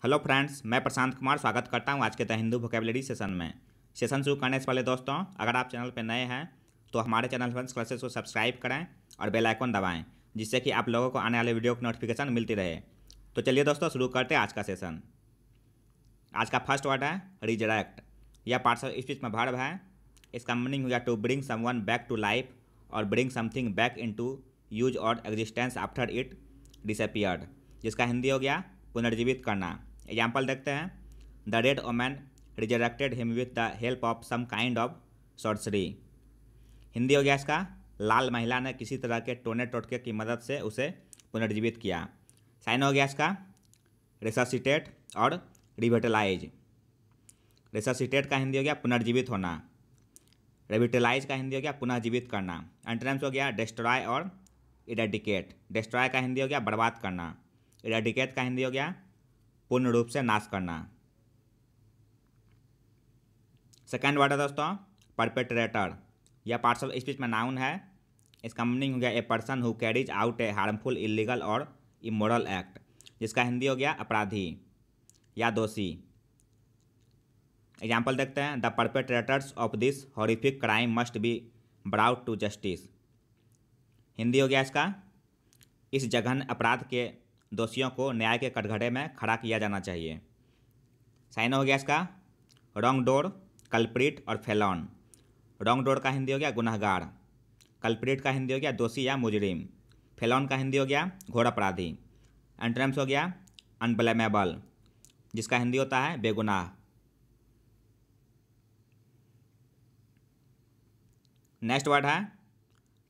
Hello friends, मैं प्रशांत कुमार स्वागत करता हूं आज के द हिंदू वोकेबलरी सेशन में। सेशन शुरू करने से पहले दोस्तों, अगर आप चैनल पर नए हैं तो हमारे चैनल फ्रेंड्स क्लासेस को सब्सक्राइब करें और बेल आइकन दबाएं, जिससे कि आप लोगों को आने वाले वीडियो की नोटिफिकेशन मिलती रहे। तो चलिए दोस्तों, शुरू करते हैं आज का सेशन। आज का फर्स्ट वर्ड है रिजरेक्ट। यह पार्ट्स ऑफ स्पीच में वर्ब है। इसका मीनिंग हो गया to bring someone back to life और bring something back into use और एग्जिस्टेंस आफ्टर इट डिसअपियर्ड, जिसका हिंदी हो गया पुनर्जीवित करना। एग्जाम्पल देखते हैं। The red woman resurrected him with the help of some kind of sorcery. Hindi हो गया इसका लाल महिला ने किसी तरह के टोने टोटके की मदद से उसे पुनर्जीवित किया। साइन हो गया इसका रिससिटेट और रिविटलाइज। रिससिटेट का हिंदी हो गया पुनर्जीवित होना। रिविटलाइज का हिंदी हो गया पुनः जीवित करना। एंटोनिम्स हो गया डिस्ट्रॉय और इरेडिकेट। डिस्ट्रॉय का हिंदी हो गया बर्बाद करना। इरेडिकेट का हिंदी हो गया पूर्ण रूप से नाश करना। सेकेंड वर्ड है दोस्तों परपेट्रेटर। यह पार्ट्स ऑफ स्पीच में नाउन है। इसका मीनिंग हो गया a person who carries out A harmful illegal और इमोरल एक्ट, जिसका हिंदी हो गया अपराधी या दोषी। एग्जाम्पल देखते हैं। The perpetrators of this horrific crime must be brought to justice. Hindi हो गया इसका इस जघन्य अपराध के दोषियों को न्याय के कटघरे में खड़ा किया जाना चाहिए। साइन हो गया इसका रॉन्ग डोर, कल्प्रिट और फेलॉन। रॉन्ग डोर का हिंदी हो गया गुनहगार। कल्प्रिट का हिंदी हो गया दोषी या मुजरिम। फेलॉन का हिंदी हो गया घोर अपराधी। एंटोनिम्स हो गया अनब्लेमेबल, जिसका हिंदी होता है बेगुनाह। नेक्स्ट वर्ड है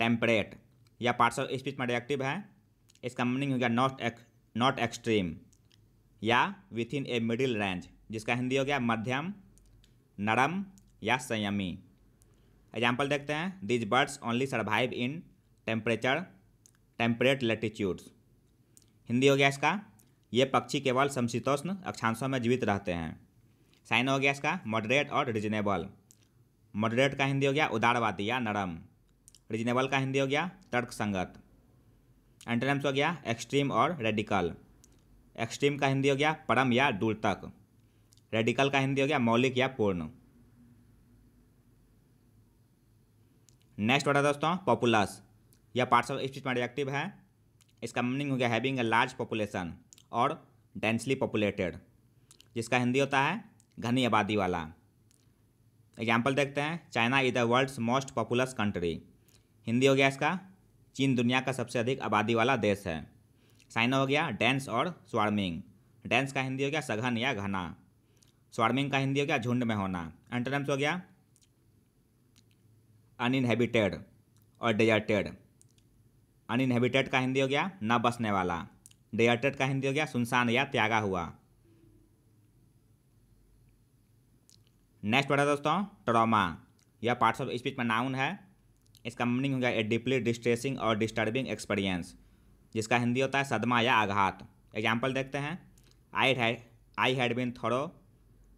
टेम्परेट। यह पार्ट्स ऑफ स्पीच में एडजेक्टिव है। इसका मीनिंग हो गया नॉट एक्सट्रीम या with in a middle range, जिसका हिंदी हो गया मध्यम, नरम या संयमी। एग्जाम्पल देखते हैं। These birds only survive in temperate latitudes. Hindi हो गया इसका ये पक्षी केवल समशीतोष्ण अक्षांशों में जीवित रहते हैं। साइन हो गया इसका मॉडरेट और रिजनेबल। मॉडरेट का हिंदी हो गया उदारवादी या नरम। रिजनेबल का हिंदी हो गया तर्कसंगत। एंटोनिम्स हो गया एक्सट्रीम और रेडिकल। एक्सट्रीम का हिंदी हो गया परम या दूर तक। रेडिकल का हिंदी हो गया मौलिक या पूर्ण। नेक्स्ट वर्ड है दोस्तों पॉपुलस। यह पार्ट्स ऑफ स्पीच में एडजेक्टिव है। इसका मीनिंग हो गया हैविंग ए लार्ज पॉपुलेशन और डेंसली पॉपुलेटेड, जिसका हिंदी होता है घनी आबादी वाला। एग्जाम्पल देखते हैं। China is the world's most populous country. Hindi हो गया इसका चीन दुनिया का सबसे अधिक आबादी वाला देश है। साइन हो गया डेंस और स्वार्मिंग। डेंस का हिंदी हो गया सघन या घना। स्वार्मिंग का हिंदी हो गया झुंड में होना। एंटोनिम्स हो गया अनइनहेबिटेड और डेजर्टेड। अनइनहेबिटेड का हिंदी हो गया न बसने वाला। डेजर्टेड का हिंदी हो गया सुनसान या त्यागा हुआ। नेक्स्ट वर्ड है दोस्तों ट्रॉमा। यह पार्ट्स ऑफ स्पीच में नाउन है। इसका मीनिंग हो गया ए डीपली डिस्ट्रेसिंग और डिस्टर्बिंग एक्सपीरियंस, जिसका हिंदी होता है सदमा या आघात। एग्जाम्पल देखते हैं। I had been through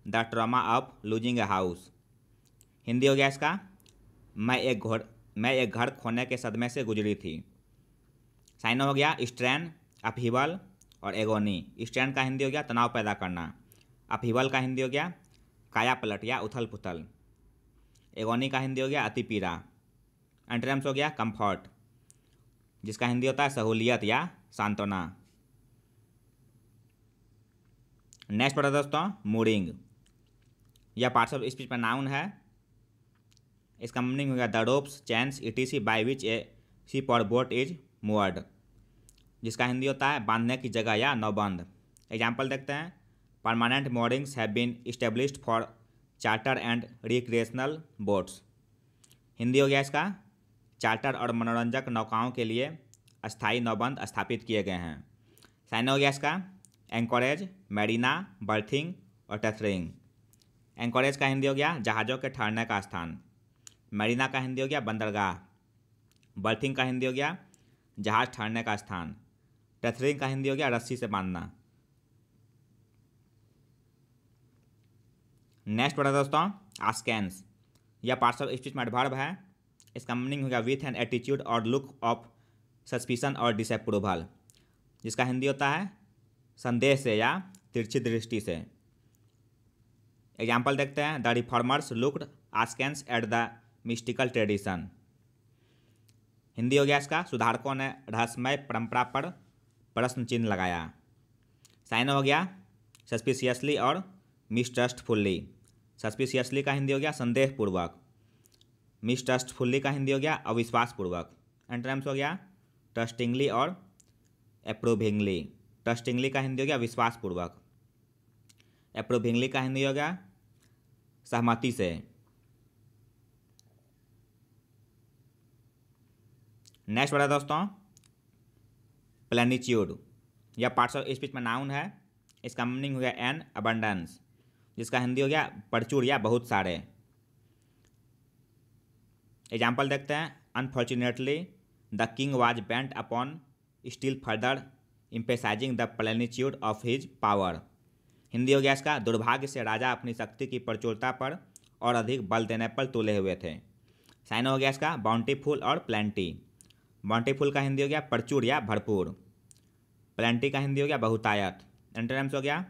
the trauma of losing a house. Hindi हो गया इसका मैं एक घर खोने के सदमे से गुजरी थी। साइन हो गया स्ट्रेन, अपहीवल और एगोनी। स्ट्रेन का हिंदी हो गया तनाव पैदा करना। अपहीवल का हिंदी हो गया काया पलट या उथल पुथल। एगोनी का हिंदी हो गया अति पीड़ा। एंटोनिम्स हो गया कंफर्ट, जिसका हिंदी होता है सहूलियत या सांत्वना। नेक्स्ट वर्ड है दोस्तों मूरिंग। यह पार्ट्स ऑफ स्पीच में नाउन है। इसका मीनिंग हो गया the ropes chains etc. by which A ship और बोट इज मूवर्ड, जिसका हिंदी होता है बांधने की जगह या नौबंद। एग्जाम्पल देखते हैं। Permanent moorings have been established for charter and recreational boats. Hindi हो गया इसका चार्टर और मनोरंजक नौकाओं के लिए अस्थायी नौबंद स्थापित किए गए हैं। साइन हो गया इसका एंकोरेज, मैरीना, बर्थिंग और टेथरिंग। एंकोरेज का हिंदी हो गया जहाज़ों के ठहरने का स्थान। मैरीना का हिंदी हो गया बंदरगाह। बर्थिंग का हिंदी हो गया जहाज़ ठहरने का स्थान। टेथरिंग का हिंदी हो गया रस्सी से बांधना। नेक्स्ट वर्ड है दोस्तों आस्केंस। यह पार्ट्स ऑफ स्पीच में एडवर्ब है। इसका मीनिंग हो गया विथ एन एटीट्यूड और लुक ऑफ सस्पिशन और डिसअप्रूवल, जिसका हिंदी होता है संदेह से या तिरछी दृष्टि से। एग्जाम्पल देखते हैं, the reformers looked askance at the mystical tradition. Hindi हो गया इसका, सुधारकों ने रहस्यमय परंपरा पर प्रश्न चिन्ह लगाया। साइन हो गया सस्पिशियसली और मिसट्रस्टफुल्ली। सस्पिशियसली का हिंदी हो गया संदेहपूर्वक, मिसट्रस्टफुल्ली का हिंदी हो गया अविश्वासपूर्वक। एंटोनिम्स हो गया ट्रस्टिंगली और अप्रूविंगली। ट्रस्टिंगली का हिंदी हो गया विश्वासपूर्वक, अप्रूविंगली का हिंदी हो गया सहमति से। नेक्स्ट वर्ड है दोस्तों प्लेनिट्यूड। यह पार्ट्स ऑफ स्पीच में नाउन है। इसका मीनिंग हो गया एन अबंडेंस, जिसका हिंदी हो गया प्रचुर या बहुत सारे। एग्जाम्पल देखते हैं, unfortunately the king was bent upon still further emphasizing the plenitude of his power. Hindi हो गया इसका, दुर्भाग्य से राजा अपनी शक्ति की प्रचुरता पर और अधिक बल देने पर तुले हुए थे। साइन हो गया इसका बाउंटीफुल और प्लेंटी। बाउंटीफुल का हिंदी हो गया प्रचुर या भरपूर, प्लेंटी का हिंदी हो गया बहुतायत। एंटोनिम्स हो गया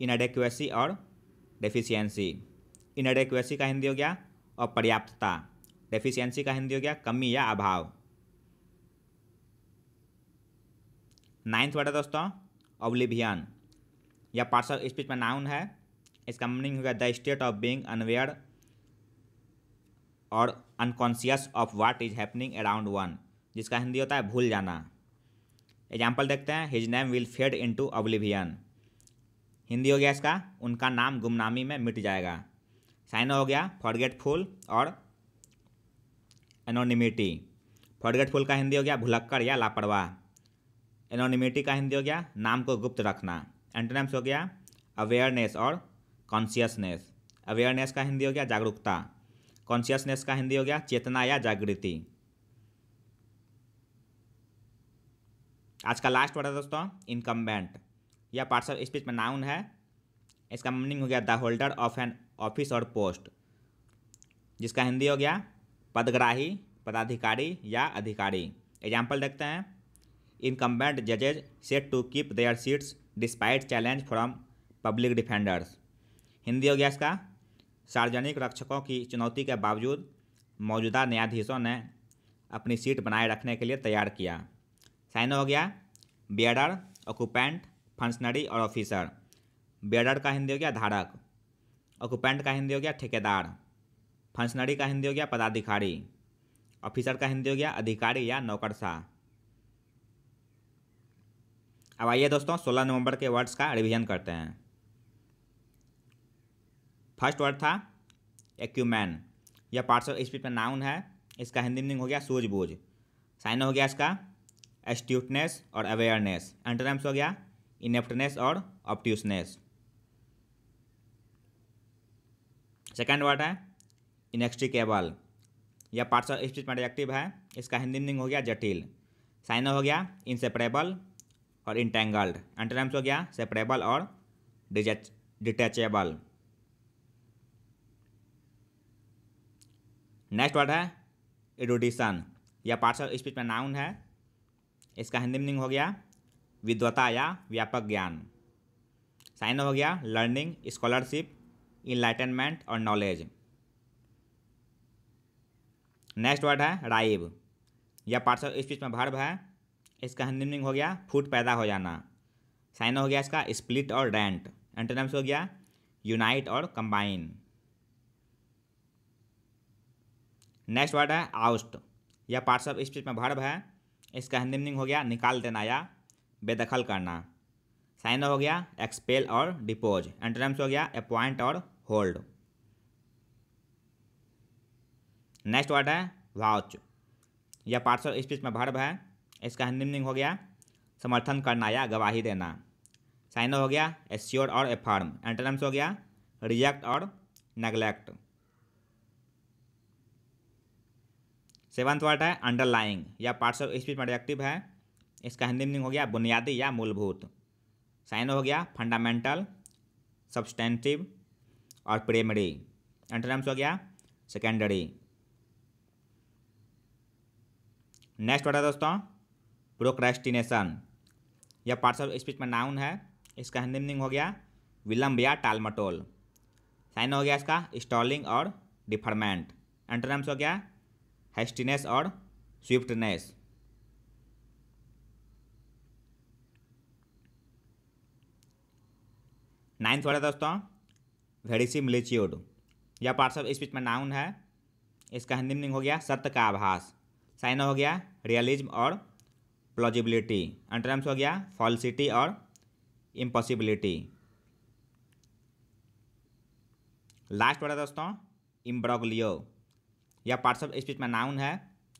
इनएडेक्वेसी और डेफिशिएंसी। इनएडेक्वेसी का हिंदी हो गया अपर्याप्तता, डेफिशिएंसी का हिंदी हो गया कमी या अभाव। नाइन्थ वर्ड है दोस्तों ऑब्लिवियन। यह पार्ट्स ऑफ स्पीच में नाउन है। इसका मीनिंग हो गया the state of being unaware और unconscious of what is happening around one, जिसका हिंदी होता है भूल जाना। एग्जाम्पल देखते हैं, his name will fade into oblivion. Hindi हो गया इसका उनका नाम गुमनामी में मिट जाएगा। साइन हो गया फॉरगेटफुल और एनोनिमिटी। फॉरगेटफुल का हिंदी हो गया भुलक्कड़ या लापरवाह। एनोनिमिटी का हिंदी हो गया नाम को गुप्त रखना। एंटोनिम्स हो गया अवेयरनेस और कॉन्शियसनेस। अवेयरनेस का हिंदी हो गया जागरूकता, कॉन्शियसनेस का हिंदी हो गया चेतना या जागृति। आज का लास्ट वर्ड है दोस्तों इनकम्बेंट। यह पार्ट्स ऑफ स्पीच में नाउन है। इसका मीनिंग हो गया the holder of an office और पोस्ट, जिसका हिंदी हो गया पदग्राही, पदाधिकारी या अधिकारी। एग्जाम्पल देखते हैं, इनकम्बेंट जजेज set to keep their seats despite challenge from public defenders. Hindi हो गया इसका सार्वजनिक रक्षकों की चुनौती के बावजूद मौजूदा न्यायाधीशों ने अपनी सीट बनाए रखने के लिए तैयार किया। साइन हो गया बियरर, ऑक्यूपेंट, फंक्शनरी और ऑफिसर। बियरर का हिंदी हो गया धारक, ऑक्यूपेंट का हिंदी हो गया ठेकेदार, फंक्शनरी का हिंदी हो गया पदाधिकारी, ऑफिसर का हिंदी हो गया अधिकारी या नौकरशाह। अब आइए दोस्तों 16 नवंबर के वर्ड्स का रिवीजन करते हैं। फर्स्ट वर्ड था एक्यूमेन। यह पार्ट्स ऑफ स्पीच में नाउन है। इसका हिंदी मीनिंग हो गया सूझबूझ। साइन हो गया इसका एस्ट्यूटनेस और अवेयरनेस। एंटोनिम्स हो गया इनेप्टनेस और ऑब्ट्यूसनेस। सेकेंड वर्ड है इनएक्सट्रिकेबल। यह पार्ट्स ऑफ स्पीच में एडजेक्टिव है। इसका हिंदी मीनिंग हो गया जटिल। साइन हो गया इंसेपरेबल और इंटेंगल्ड। एंटोनिम्स हो गया सेपरेबल और डिटैचेबल। नेक्स्ट वर्ड है इरुडिशन। यह पार्ट्स ऑफ स्पीच में नाउन है। इसका हिंदी मीनिंग हो गया विद्वता या व्यापक ज्ञान। साइन हो गया लर्निंग, स्कॉलरशिप, इनलाइटनमेंट और नॉलेज। नेक्स्ट वर्ड है राइव। यह पार्ट्स ऑफ स्पीच में वर्ब है। इसका हिंदी मीनिंग हो गया फूट पैदा हो जाना। साइन हो गया इसका स्प्लिट और रेंट। एंटोनिम्स हो गया यूनाइट और कंबाइन। नेक्स्ट वर्ड है आउस्ट। यह पार्ट्स ऑफ स्पीच में वर्ब है। इसका हिंदी मीनिंग हो गया निकाल देना या बेदखल करना। साइन हो गया एक्सपेल और डिपोज। एंटोनिम्स हो गया अपॉइंट और होल्ड। नेक्स्ट वर्ड है वाउच। यह पार्ट्स ऑफ स्पीच में वर्ब है। इसका हिंदी मीनिंग हो गया समर्थन करना या गवाही देना। साइन हो गया एश्योर और एफर्म। एंटोनिम्स हो गया रिजेक्ट और नेग्लेक्ट। सेवंथ वर्ड है अंडरलाइंग। यह पार्ट्स ऑफ स्पीच में एडजेक्टिव है। इसका हिंदी मीनिंग हो गया बुनियादी या मूलभूत। साइन हो गया फंडामेंटल, सब्सटेंटिव और प्राइमरी। एंटोनिम्स हो गया सेकेंडरी। नेक्स्ट वर्ड है दोस्तों प्रोक्रेस्टिनेशन। यह पार्ट्स ऑफ स्पीच में नाउन है। इसका हिंदी मीनिंग हो गया विलम्ब या टालमटोल। साइन हो गया इसका स्टॉलिंग और डिफरमेंट। एंटोनिम्स हो गया हेस्टीनेस और स्विफ्टनेस। नाइन्थ वर्ड है दोस्तों वेरिसिमिलिट्यूड। यह पार्ट्स ऑफ स्पीच में नाउन है। इसका हिंदी मीनिंग हो गया सत्य का आभास। साइन हो गया रियलिज्म और प्लॉजिबिलिटी। एंटोनिम्स हो गया फॉल्सिटी और इम्पॉसिबिलिटी। लास्ट वर्ड है दोस्तों इम्ब्रोग्लियो। यह पार्ट्स ऑफ स्पीच में नाउन है।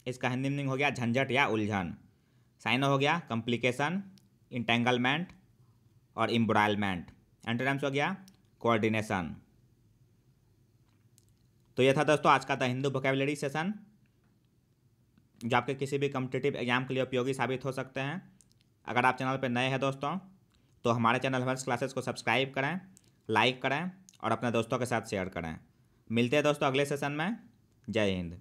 इसका हिंदी मीनिंग हो गया झंझट या उलझन। साइन हो गया कॉम्प्लिकेशन, इंटेंगलमेंट और इम्ब्राइलमेंट। एंटोनिम्स हो गया कोऑर्डिनेशन। तो यह था दोस्तों आज का द हिंदू वोकैबुलरी सेशन, जो आपके किसी भी कॉम्पिटिटिव एग्जाम के लिए उपयोगी साबित हो सकते हैं। अगर आप चैनल पर नए हैं दोस्तों तो हमारे चैनल हेल्थ क्लासेस को सब्सक्राइब करें, लाइक करें और अपने दोस्तों के साथ शेयर करें। मिलते हैं दोस्तों अगले सेशन में। जय हिंद।